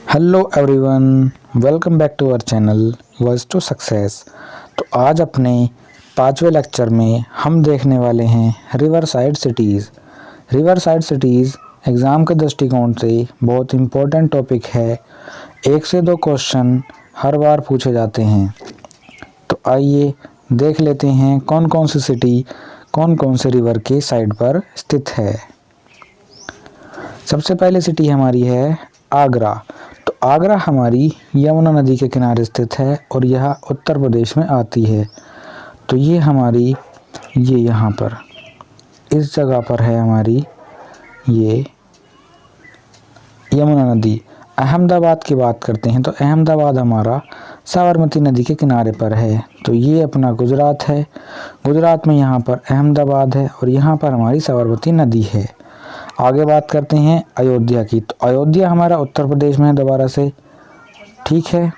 Hello everyone, welcome back to our channel voice to success. तो आज अपने 5वें लेक्चर में हम देखने वाले हैं river side cities. River side cities exam के दृष्टिकोण से बहुत इम्पोर्टेंट टॉपिक है। 1 से 2 क्वेश्चन हर बार पूछे जाते हैं। तो आइए देख लेते हैं कौन कौन सी सिटी कौन कौन से रिवर के साइड पर स्थित है। सबसे पहले सिटी हमारी है आगरा। तो आगरा हमारी यमुना नदी के किनारे स्थित है और यह उत्तर प्रदेश में आती है। तो ये हमारी यहाँ पर इस जगह पर है हमारी ये यमुना नदी। अहमदाबाद की बात करते हैं तो अहमदाबाद हमारा साबरमती नदी के किनारे पर है। तो ये अपना गुजरात है। गुजरात में यहाँ पर अहमदाबाद है और यहाँ पर हमारी साबरमती नदी है। आगे बात करते हैं अयोध्या की। तो अयोध्या हमारा उत्तर प्रदेश में है दोबारा से, ठीक है।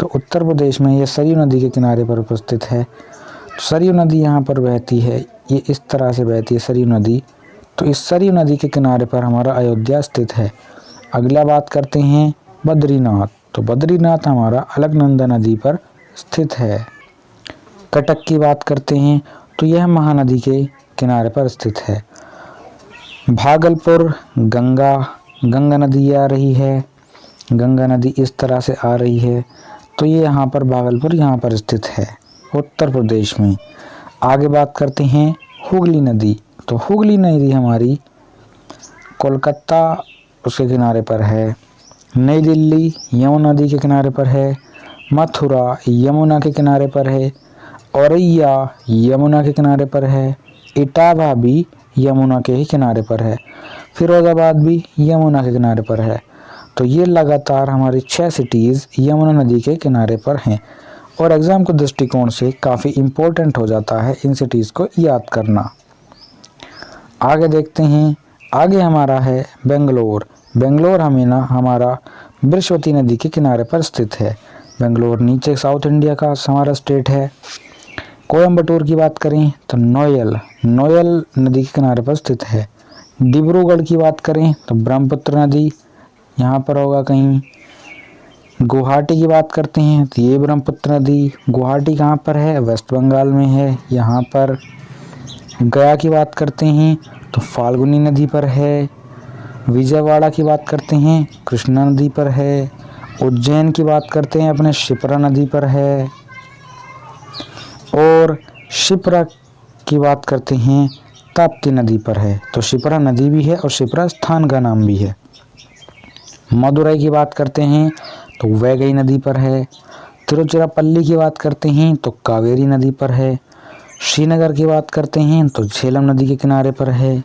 तो उत्तर प्रदेश में ये सरयू नदी के किनारे पर उपस्थित है। तो सरयू नदी यहाँ पर बहती है, ये इस तरह से बहती है सरयू नदी। तो इस सरयू नदी के किनारे पर हमारा अयोध्या स्थित है। अगला बात करते हैं बद्रीनाथ। तो बद्रीनाथ हमारा अलकनंदा नदी पर स्थित है। कटक की बात करते हैं तो यह महानदी के किनारे पर स्थित है। भागलपुर गंगा नदी आ रही है, गंगा नदी इस तरह से आ रही है। तो ये यहाँ पर भागलपुर यहाँ पर स्थित है उत्तर प्रदेश में। आगे बात करते हैं हुगली नदी। तो हुगली नदी हमारी कोलकाता उसके किनारे पर है। नई दिल्ली यमुना नदी के किनारे पर है। मथुरा यमुना के किनारे पर है। औरैया यमुना के किनारे पर है। इटावा भी यमुना के ही किनारे पर है। फिरोजाबाद भी यमुना के किनारे पर है। तो ये लगातार हमारी 6 सिटीज़ यमुना नदी के किनारे पर हैं और एग्ज़ाम के दृष्टिकोण से काफ़ी इम्पोर्टेंट हो जाता है इन सिटीज़ को याद करना। आगे देखते हैं, आगे हमारा है बेंगलोर। बेंगलोर हमारा बृहस्पति नदी के किनारे पर स्थित है। बेंगलोर नीचे साउथ इंडिया का हमारा स्टेट है। कोयम्बटूर की बात करें तो नोएल नदी के किनारे पर स्थित है। डिब्रूगढ़ की बात करें तो ब्रह्मपुत्र नदी यहाँ पर होगा कहीं। गुवाहाटी की बात करते हैं तो ये ब्रह्मपुत्र नदी। गुवाहाटी कहाँ पर है? वेस्ट बंगाल में है यहाँ पर। गया की बात करते हैं तो फाल्गुनी नदी पर है। विजयवाड़ा की बात करते हैं कृष्णा नदी पर है। उज्जैन की बात करते हैं अपने शिप्रा नदी पर है। और शिप्रा की बात करते हैं ताप्ती नदी पर है। तो शिप्रा नदी भी है और शिप्रा स्थान का नाम भी है। मदुरई की बात करते हैं तो वैगई नदी पर है। तिरुचिरापल्ली की बात करते हैं तो कावेरी नदी पर है। श्रीनगर की बात करते हैं तो झेलम नदी के किनारे पर है।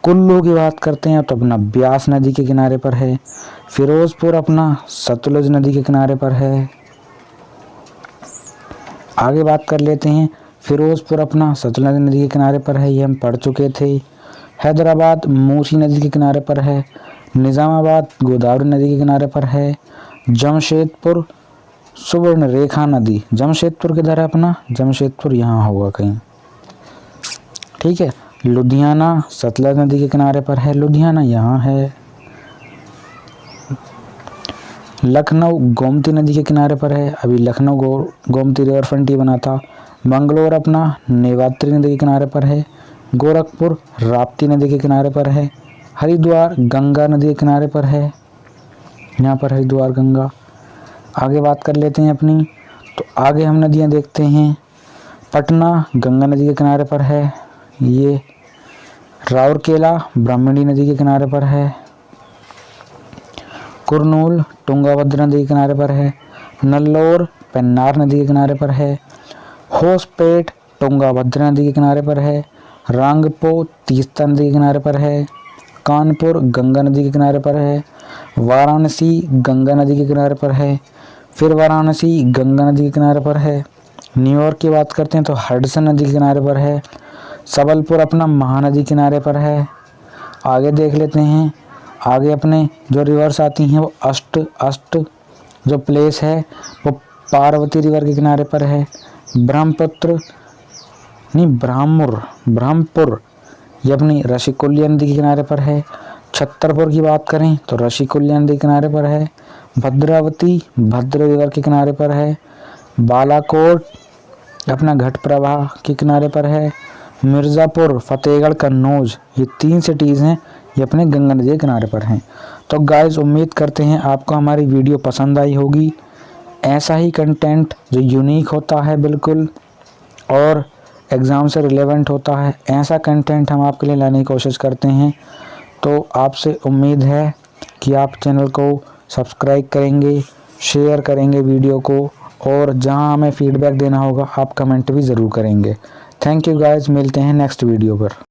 कुल्लू की बात करते हैं तो अपना ब्यास नदी के किनारे पर है। फिरोजपुर अपना सतलुज नदी के किनारे पर है। आगे बात कर लेते हैं, फिरोजपुर अपना सतलुज नदी के किनारे पर है, ये हम पढ़ चुके थे। हैदराबाद मूसी नदी के किनारे पर है। निज़ामाबाद गोदावरी नदी के किनारे पर है। जमशेदपुर सुवर्ण रेखा नदी, जमशेदपुर किधर है अपना? जमशेदपुर यहाँ होगा कहीं, ठीक है। लुधियाना सतलज नदी के किनारे पर है, लुधियाना यहाँ है। लखनऊ गोमती नदी के किनारे पर है, अभी लखनऊ गोमती रिवर फ्रंट ही बना था। मंगलोर अपना नेवात्री नदी के किनारे पर है। गोरखपुर राप्ती नदी के किनारे पर है। हरिद्वार गंगा नदी के किनारे पर है, यहाँ पर हरिद्वार गंगा। आगे बात कर लेते हैं अपनी। तो आगे हम नदियाँ देखते हैं। पटना गंगा नदी के किनारे पर है, ये राउरकेला ब्राह्मणी नदी के किनारे पर है। कुरनूल तुंगाभद्रा नदी के किनारे पर है। नल्लोर पेन्नार नदी के किनारे पर है। होसपेट तुंगाभद्रा नदी के किनारे पर है। रांगपो तीस्ता नदी के किनारे पर है। कानपुर गंगा नदी के किनारे पर है। वाराणसी गंगा नदी के किनारे पर है। फिर वाराणसी गंगा नदी के किनारे पर है। न्यूयॉर्क की बात करते हैं तो हडसन नदी के किनारे पर है। सबलपुर अपना महानदी किनारे पर है। आगे देख लेते हैं, आगे अपने जो रिवर्स आती हैं वो अष्ट जो प्लेस है वो पार्वती रिवर के किनारे पर है। ब्रह्मपुर ये अपनी ऋषिकुल्य नदी के किनारे पर है। छतरपुर की बात करें तो ऋषिकुल्या नदी किनारे पर है। भद्रावती भद्र रिवर के किनारे पर है। बालाकोट अपना घटप्रभा के किनारे पर है। मिर्ज़ापुर, फतेहगढ़, कन्नौज, ये 3 सिटीज़ हैं, ये अपने गंगा नदी के किनारे पर हैं। तो गाइस उम्मीद करते हैं आपको हमारी वीडियो पसंद आई होगी। ऐसा ही कंटेंट जो यूनिक होता है बिल्कुल और एग्ज़ाम से रिलेवेंट होता है, ऐसा कंटेंट हम आपके लिए लाने की कोशिश करते हैं। तो आपसे उम्मीद है कि आप चैनल को सब्सक्राइब करेंगे, शेयर करेंगे वीडियो को, और जहां हमें फीडबैक देना होगा आप कमेंट भी ज़रूर करेंगे। थैंक यू गाइस, मिलते हैं नेक्स्ट वीडियो पर।